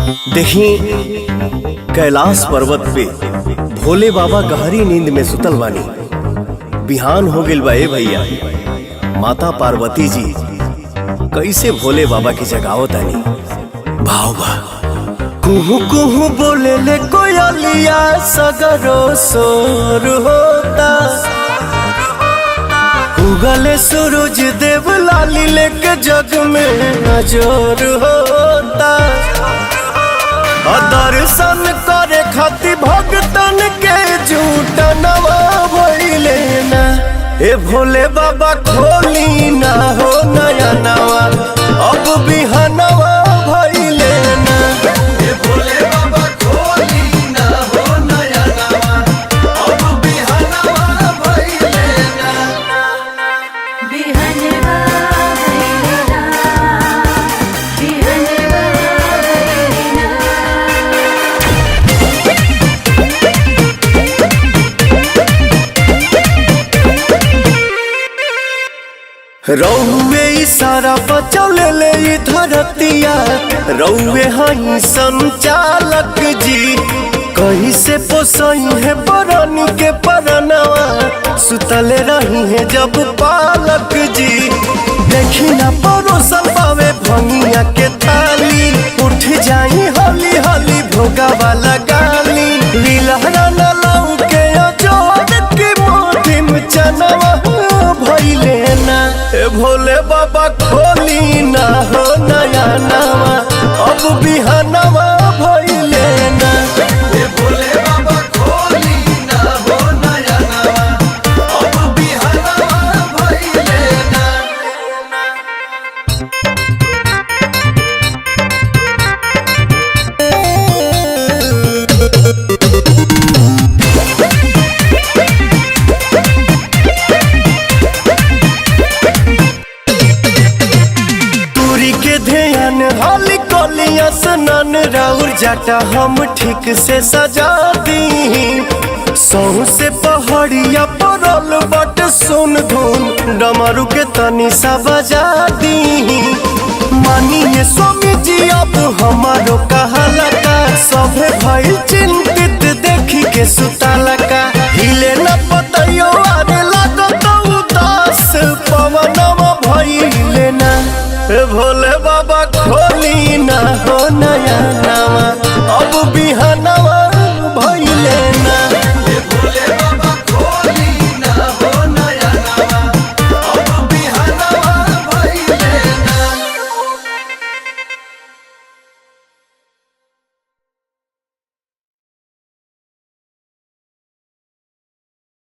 देखी कैलाश पर्वत पे भोले बाबा गहरी नींद में सुतल बानी। बिहान हो गइल बा ए भैया। माता पार्वती जी कैसे भोले बाबा की जगावत आनी। भाव बा कुहू कुहू बोले ले कोयलिया सगरो सोर होता। उगले सूरज देव लाली लेके जग में नजर होता। दर्शन करे खातिर भगतन के झूठ नवा भइले ना। ए भोले बाबा खोली ना हो नया नवा अब बिहनवा भइले ना। ए भोले बाबा खोली ना हो नया नवा अब बिहनवा भइले ना। बिहनवा भइले ना, बिहनवा भइले ना। रौवे इशारा बचौले ले ई धरतिया। रौवे हई संचालक जी कहीं से पोसई है बरनी के परनवा। सुतले रही है जब पालक जी देखी ना परोसन पावे भंगिया के थाली। उठ जाई हली हली भोगा वाला गाली। लीलहरा न लाऊ के अजोड़ के मोटी में चनवा भइले ना। ए भोले बाबा खोली ना हो नया नवा अब बिहनवा भइले ना। ए भोले बाबा खोली ना हो नया नवा अब बिहनवा भइले ना। ध्यान हाली कोलिया सनन राउर जाटा हम ठीक से सजा दी। सहू से पहाड़िया परल बट सुन धुन डमरू के तनी सा बजा दी। मानिए स्वामी जी अब हमारो का